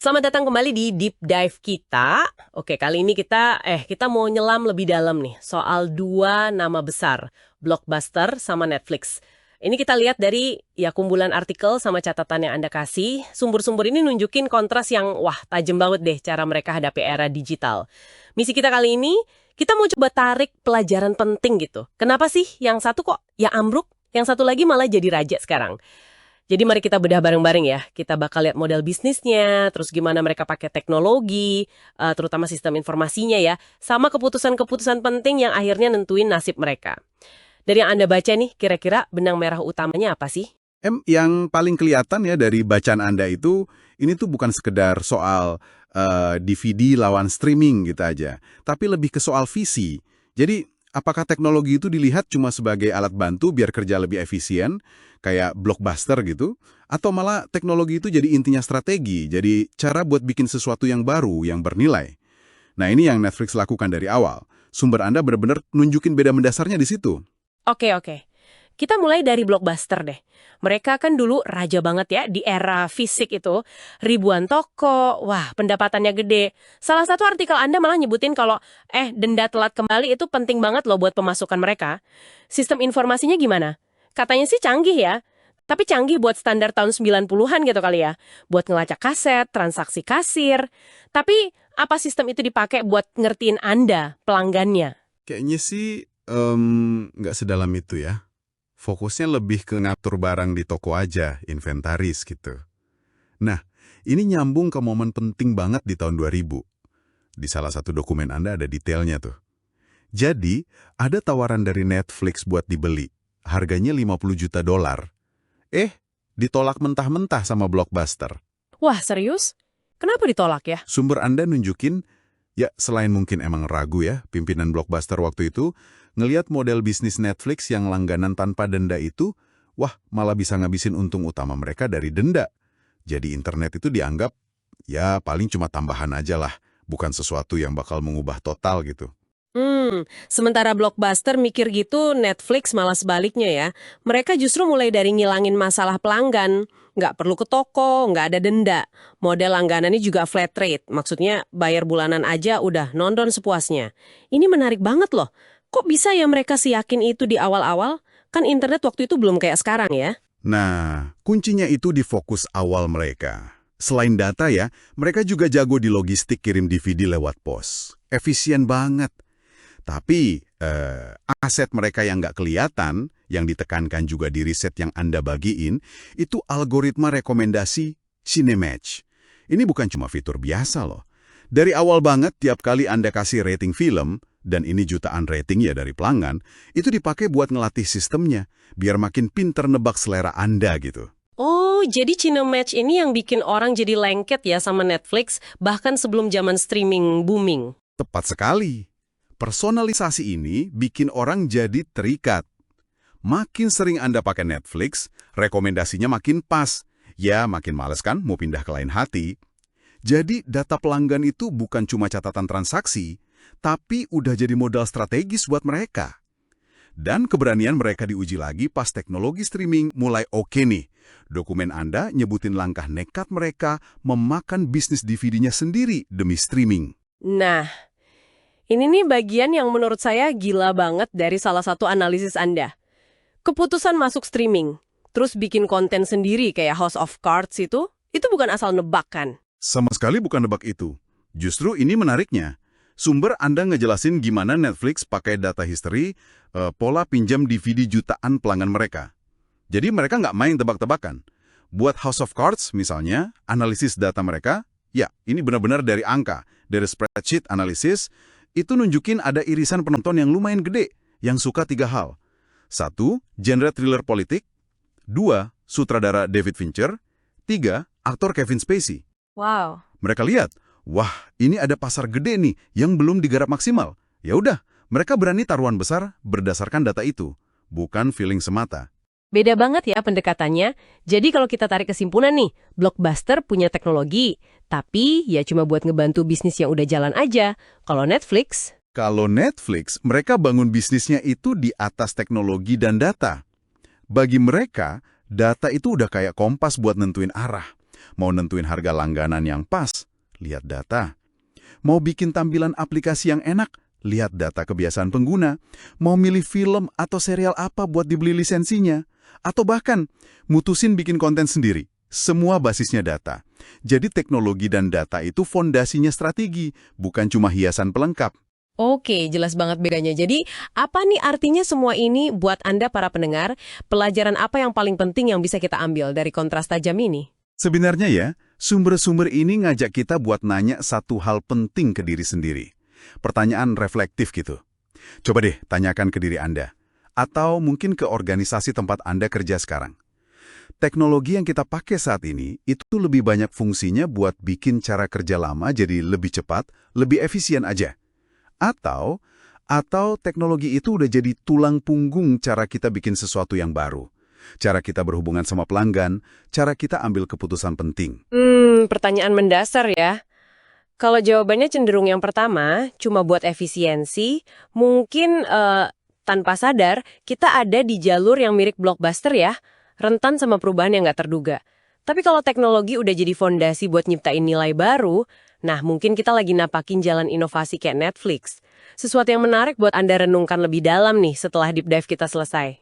Selamat datang kembali di Deep Dive kita. Oke, kali ini kita mau nyelam lebih dalam nih soal dua nama besar, Blockbuster sama Netflix. Ini kita lihat dari kumpulan artikel sama catatan yang Anda kasih. Sumber-sumber ini nunjukin kontras yang tajam banget deh cara mereka hadapi era digital. Misi kita kali ini, kita mau coba tarik pelajaran penting gitu. Kenapa sih yang satu kok ya ambruk, yang satu lagi malah jadi raja sekarang? Jadi mari kita bedah bareng-bareng ya. Kita bakal lihat model bisnisnya, terus gimana mereka pakai teknologi, terutama sistem informasinya ya, sama keputusan-keputusan penting yang akhirnya nentuin nasib mereka. Dari yang Anda baca nih, kira-kira benang merah utamanya apa sih? Yang paling kelihatan ya dari bacaan Anda itu, ini tuh bukan sekedar soal DVD lawan streaming gitu aja, tapi lebih ke soal visi. Jadi, apakah teknologi itu dilihat cuma sebagai alat bantu biar kerja lebih efisien, kayak Blockbuster gitu, atau malah teknologi itu jadi intinya strategi, jadi cara buat bikin sesuatu yang baru, yang bernilai. Nah, ini yang Netflix lakukan dari awal. Sumber Anda benar-benar nunjukin beda mendasarnya di situ. Oke. Kita mulai dari Blockbuster deh. Mereka kan dulu raja banget ya di era fisik itu. Ribuan toko, pendapatannya gede. Salah satu artikel Anda malah nyebutin kalau, denda telat kembali itu penting banget loh buat pemasukan mereka. Sistem informasinya gimana? Katanya sih canggih ya. Tapi canggih buat standar tahun 90-an gitu kali ya. Buat ngelacak kaset, transaksi kasir. Tapi apa sistem itu dipakai buat ngertiin Anda, pelanggannya? Kayaknya sih nggak sedalam itu ya. Fokusnya lebih ke ngatur barang di toko aja, inventaris gitu. Nah, ini nyambung ke momen penting banget di tahun 2000. Di salah satu dokumen Anda ada detailnya tuh. Jadi, ada tawaran dari Netflix buat dibeli. Harganya $50 juta. Ditolak mentah-mentah sama Blockbuster. Wah, serius? Kenapa ditolak ya? Sumber Anda nunjukin, ya selain mungkin emang ragu ya, pimpinan Blockbuster waktu itu, ngelihat model bisnis Netflix yang langganan tanpa denda itu, malah bisa ngabisin untung utama mereka dari denda. Jadi internet itu dianggap, ya paling cuma tambahan aja lah, bukan sesuatu yang bakal mengubah total gitu. Sementara Blockbuster mikir gitu, Netflix malah sebaliknya ya. Mereka justru mulai dari ngilangin masalah pelanggan. Nggak perlu ke toko, nggak ada denda. Model langganannya juga flat rate. Maksudnya bayar bulanan aja udah nonton sepuasnya. Ini menarik banget loh. Kok bisa ya mereka seyakin itu di awal-awal? Kan internet waktu itu belum kayak sekarang ya. Nah, kuncinya itu di fokus awal mereka. Selain data ya, mereka juga jago di logistik kirim DVD lewat pos. Efisien banget. Tapi, aset mereka yang nggak kelihatan, yang ditekankan juga di riset yang Anda bagiin, itu algoritma rekomendasi Cinematch. Ini bukan cuma fitur biasa loh. Dari awal banget, tiap kali Anda kasih rating film, dan ini jutaan rating ya dari pelanggan, itu dipakai buat ngelatih sistemnya, biar makin pinter nebak selera Anda gitu. Oh, jadi Cinematch ini yang bikin orang jadi lengket ya sama Netflix, bahkan sebelum zaman streaming booming. Tepat sekali. Personalisasi ini bikin orang jadi terikat. Makin sering Anda pakai Netflix, rekomendasinya makin pas. Ya, makin males kan mau pindah ke lain hati. Jadi, data pelanggan itu bukan cuma catatan transaksi, tapi udah jadi modal strategis buat mereka. Dan keberanian mereka diuji lagi pas teknologi streaming mulai oke nih. Dokumen Anda nyebutin langkah nekat mereka memakan bisnis DVD-nya sendiri demi streaming. Nah, ini nih bagian yang menurut saya gila banget dari salah satu analisis Anda. Keputusan masuk streaming, terus bikin konten sendiri kayak House of Cards itu bukan asal nebak kan? Sama sekali bukan nebak itu. Justru ini menariknya. Sumber Anda ngejelasin gimana Netflix pakai data history, pola pinjam DVD jutaan pelanggan mereka. Jadi mereka nggak main tebak-tebakan. Buat House of Cards misalnya, analisis data mereka, ya ini benar-benar dari angka, dari spreadsheet analisis, itu nunjukin ada irisan penonton yang lumayan gede, yang suka 3 hal. 1, genre thriller politik. 2, sutradara David Fincher. 3, aktor Kevin Spacey. Wow. Mereka lihat, ini ada pasar gede nih yang belum digarap maksimal. Ya udah, mereka berani taruhan besar berdasarkan data itu, bukan feeling semata. Beda banget ya pendekatannya. Jadi kalau kita tarik kesimpulan nih, Blockbuster punya teknologi, tapi ya cuma buat ngebantu bisnis yang udah jalan aja. Kalau Netflix, mereka bangun bisnisnya itu di atas teknologi dan data. Bagi mereka, data itu udah kayak kompas buat nentuin arah. Mau nentuin harga langganan yang pas? Lihat data. Mau bikin tampilan aplikasi yang enak? Lihat data kebiasaan pengguna. Mau milih film atau serial apa buat dibeli lisensinya? Atau bahkan, mutusin bikin konten sendiri. Semua basisnya data. Jadi teknologi dan data itu fondasinya strategi, bukan cuma hiasan pelengkap. Oke, jelas banget bedanya. Jadi, apa nih artinya semua ini buat Anda para pendengar? Pelajaran apa yang paling penting yang bisa kita ambil dari kontras tajam ini? Sebenarnya ya, sumber-sumber ini ngajak kita buat nanya satu hal penting ke diri sendiri. Pertanyaan reflektif gitu. Coba deh tanyakan ke diri Anda. Atau mungkin ke organisasi tempat Anda kerja sekarang. Teknologi yang kita pakai saat ini itu lebih banyak fungsinya buat bikin cara kerja lama jadi lebih cepat, lebih efisien aja. Atau teknologi itu udah jadi tulang punggung cara kita bikin sesuatu yang baru. Cara kita berhubungan sama pelanggan, cara kita ambil keputusan penting. Pertanyaan mendasar ya. Kalau jawabannya cenderung yang pertama, cuma buat efisiensi, mungkin tanpa sadar kita ada di jalur yang mirip blockbuster ya, rentan sama perubahan yang nggak terduga. Tapi kalau teknologi udah jadi fondasi buat nyiptain nilai baru, nah mungkin kita lagi napakin jalan inovasi kayak Netflix. Sesuatu yang menarik buat Anda renungkan lebih dalam nih setelah deep dive kita selesai.